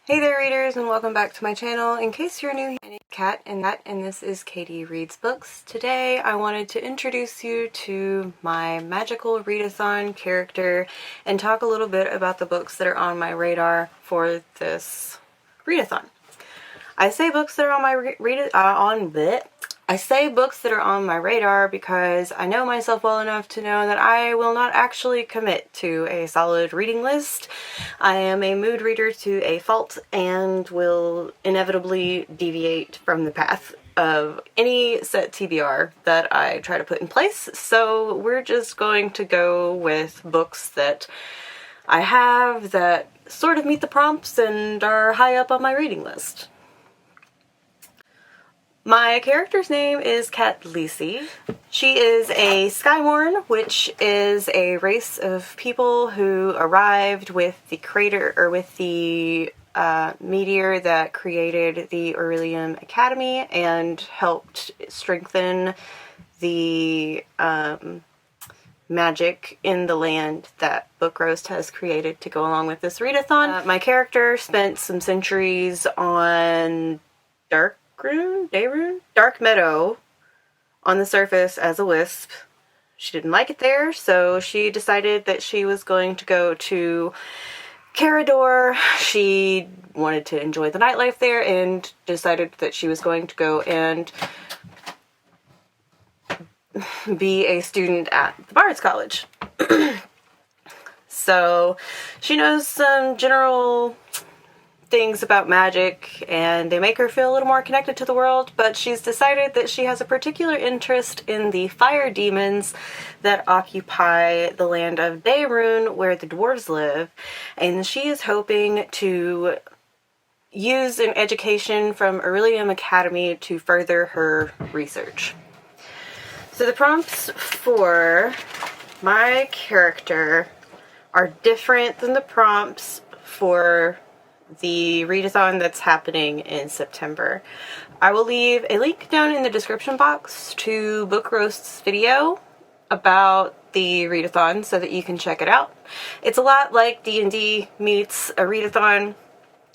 Hey there readers, and welcome back to my channel. In case you're new, my name's Kat and this is Katie Reads Books. Today I wanted to introduce you to my Magical Readathon character and talk a little bit about the books that are on my radar for this readathon. I say books that are on my I say books that are on my radar because I know myself well enough to know that I will not actually commit to a solid reading list. I am a mood reader to a fault and will inevitably deviate from the path of any set TBR that I try to put in place. So we're just going to go with books that I have that sort of meet the prompts and are high up on my reading list. My character's name is Katlesi. She is a Skyborn, which is a race of people who arrived with the crater, or with the meteor that created the Orilium Academy and helped strengthen the magic in the land that Book Roast has created to go along with this readathon. My character spent some centuries on Dark Meadow on the surface as a wisp. She didn't like it there, so she decided that she was going to go to Carador. She wanted to enjoy the nightlife there and decided that she was going to go and be a student at the Bard's College. So she knows some general things about magic, and they make her feel a little more connected to the world, but she's decided that she has a particular interest in the fire demons that occupy the land of Daerune, where the dwarves live, and she is hoping to use an education from Orilium Academy to further her research. So the prompts for my character are different than the prompts for the readathon that's happening in September. I will leave a link down in the description box to Book Roast's video about the readathon so that you can check it out. It's a lot like D&D meets a readathon.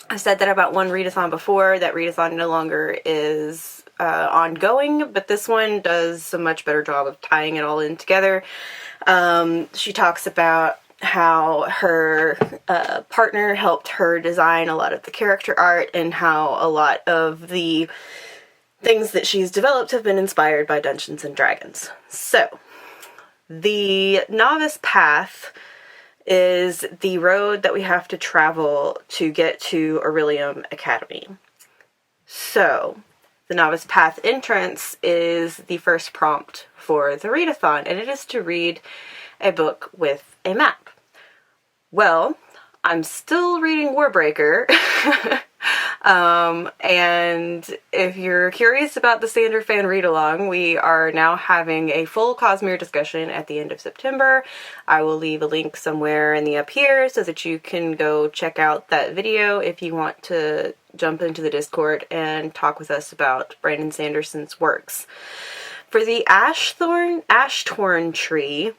I said that about one readathon before. That readathon no longer is ongoing, but this one does a much better job of tying it all in together. She talks about how her partner helped her design a lot of the character art, and how a lot of the things that she's developed have been inspired by Dungeons and Dragons. So, the Novice Path is the road that we have to travel to get to Orilium Academy. So, the Novice Path entrance is the first prompt for the readathon, and it is to read a book with a map. Well, I'm still reading Warbreaker, and if you're curious about the standard fan read-along, we are now having a full Cosmere discussion at the end of September. I will leave a link somewhere in the up here so that you can go check out that video if you want to jump into the Discord and talk with us about Brandon Sanderson's works. For the Ashtorn Tree,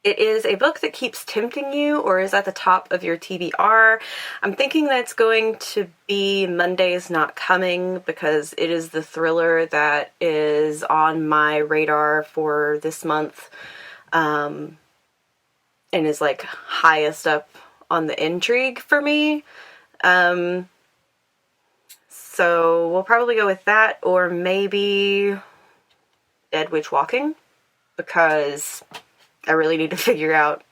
it is a book that keeps tempting you, or is at the top of your TBR. I'm thinking that's going to be Monday's Not Coming, because it is the thriller that is on my radar for this month, and is like highest up on the intrigue for me. So we'll probably go with that, or maybe Dead Witch Walking, because I really need to figure out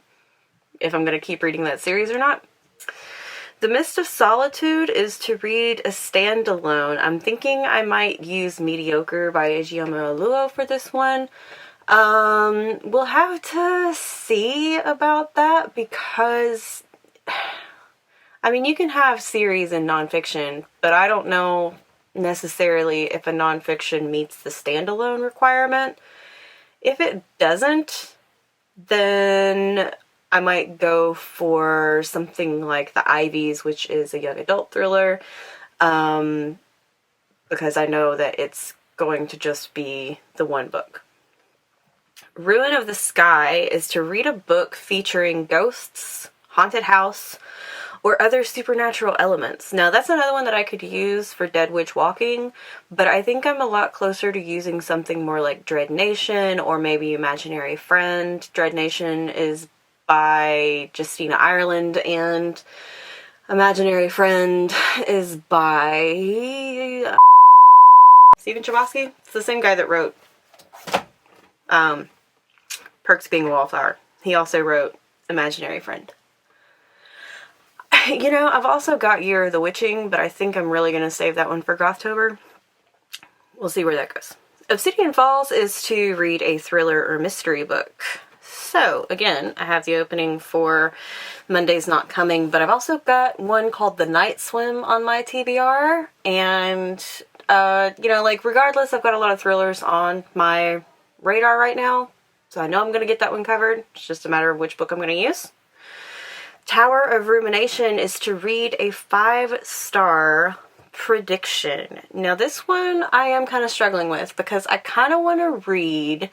if I'm going to keep reading that series or not. The Mist of Solitude is to read a standalone. I'm thinking I might use Mediocre by Ejioma Oluo for this one. We'll have to see about that, because, I mean, you can have series in nonfiction, but I don't know necessarily if a nonfiction meets the standalone requirement. If it doesn't, then I might go for something like The Ivies, which is a young adult thriller, because I know that it's going to just be the one book. Ruin of the Sky is to read a book featuring ghosts, haunted house, or other supernatural elements. Now, that's another one that I could use for Dead Witch Walking, but I think I'm a lot closer to using something more like Dread Nation or maybe Imaginary Friend. Dread Nation is by Justina Ireland, and Imaginary Friend is by Stephen Chbosky. It's the same guy that wrote Perks of Being a Wallflower. He also wrote Imaginary Friend. You know, I've also got Year of the Witching, but I think I'm really going to save that one for Gothtober. We'll see where that goes. Obsidian Falls is to read a thriller or mystery book. So, again, I have the opening for Monday's Not Coming, but I've also got one called The Night Swim on my TBR, and, you know, like, regardless, I've got a lot of thrillers on my radar right now, so I know I'm going to get that one covered. It's just a matter of which book I'm going to use. Tower of Rumination is to read a 5-star prediction. Now, this one I am kind of struggling with because I kind of want to read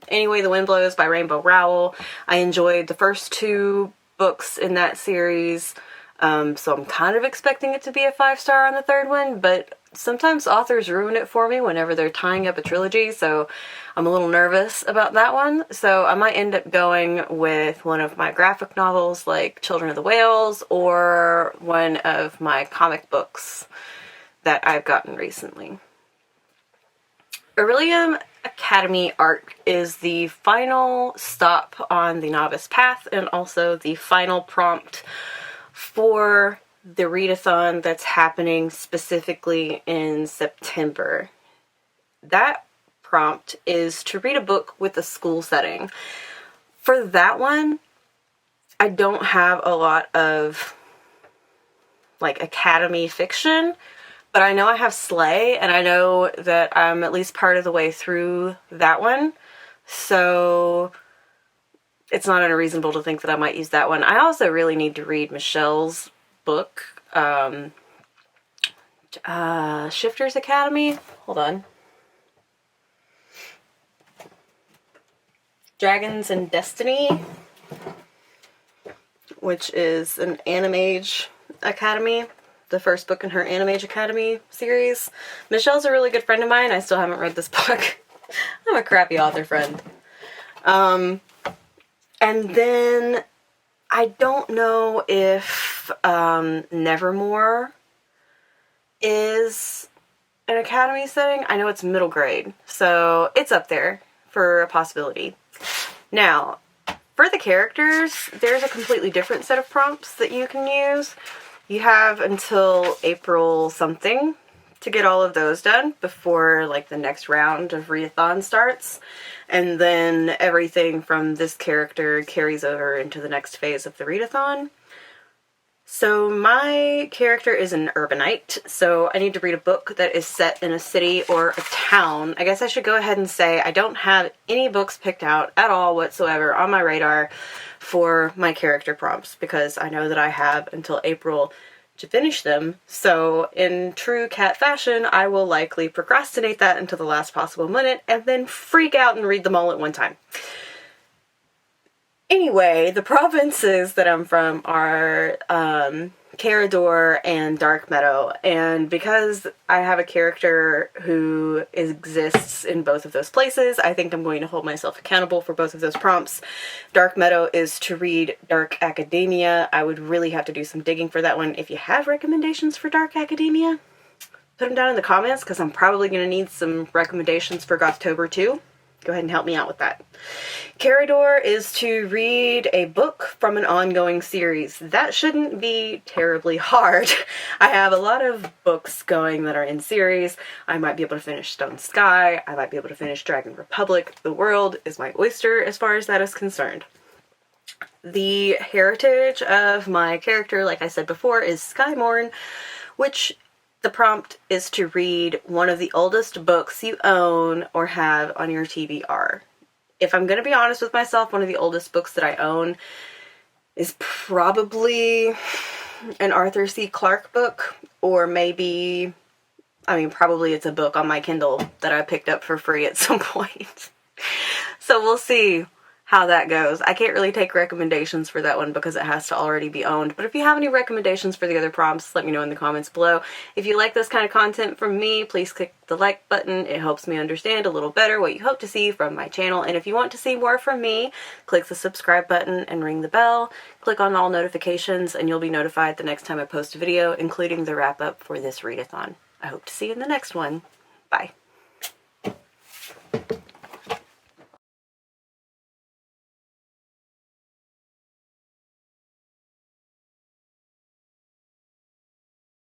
Anyway the Wind Blows by Rainbow Rowell. I enjoyed the first 2 books in that series, so I'm kind of expecting it to be a 5-star on the 3rd one, but sometimes authors ruin it for me whenever they're tying up a trilogy, so I'm a little nervous about that one. So I might end up going with one of my graphic novels like Children of the Whales or one of my comic books that I've gotten recently. Orilium Academy arc is the final stop on the Novice Path and also the final prompt for the readathon that's happening specifically in September. That prompt is to read a book with a school setting. For that one, I don't have a lot of like academy fiction, but I know I have Slay, and I know that I'm at least part of the way through that one, so it's not unreasonable to think that I might use that one. I also really need to read Michelle's book, Shifters Academy. Hold on. Dragons and Destiny, which is an Animage Academy, the first book in her Animage Academy series. Michelle's a really good friend of mine. I still haven't read this book. I'm a crappy author friend. And then I don't know if Nevermore is an academy setting. I know it's middle grade, so it's up there for a possibility. Now, for the characters, there's a completely different set of prompts that you can use. You have until April something to get all of those done before like the next round of readathon starts. And then everything from this character carries over into the next phase of the readathon. So my character is an urbanite, so I need to read a book that is set in a city or a town. I guess I should go ahead and say I don't have any books picked out at all whatsoever on my radar for my character prompts, because I know that I have until April to finish them. So in true cat fashion, I will likely procrastinate that until the last possible minute and then freak out and read them all at one time. Anyway, the provinces that I'm from are Carador and Dark Meadow, and because I have a character who exists in both of those places, I think I'm going to hold myself accountable for both of those prompts. Dark Meadow is to read Dark Academia. I would really have to do some digging for that one. If you have recommendations for Dark Academia, put them down in the comments, because I'm probably going to need some recommendations for Gothtober too. Go ahead and help me out with that. Carador is to read a book from an ongoing series. That shouldn't be terribly hard. I have a lot of books going that are in series. I might be able to finish Stone Sky. I might be able to finish Dragon Republic. The world is my oyster as far as that is concerned. The heritage of my character, like I said before, is Skymorn, which the prompt is to read one of the oldest books you own or have on your TBR. If I'm going to be honest with myself, one of the oldest books that I own is probably an Arthur C. Clarke book, or maybe, probably it's a book on my Kindle that I picked up for free at some point. So we'll see how that goes. I can't really take recommendations for that one because it has to already be owned. But if you have any recommendations for the other prompts, let me know in the comments below. If you like this kind of content from me, please click the like button. It helps me understand a little better what you hope to see from my channel. And if you want to see more from me, click the subscribe button and ring the bell. Click on all notifications and you'll be notified the next time I post a video, including the wrap up for this readathon. I hope to see you in the next one. Bye.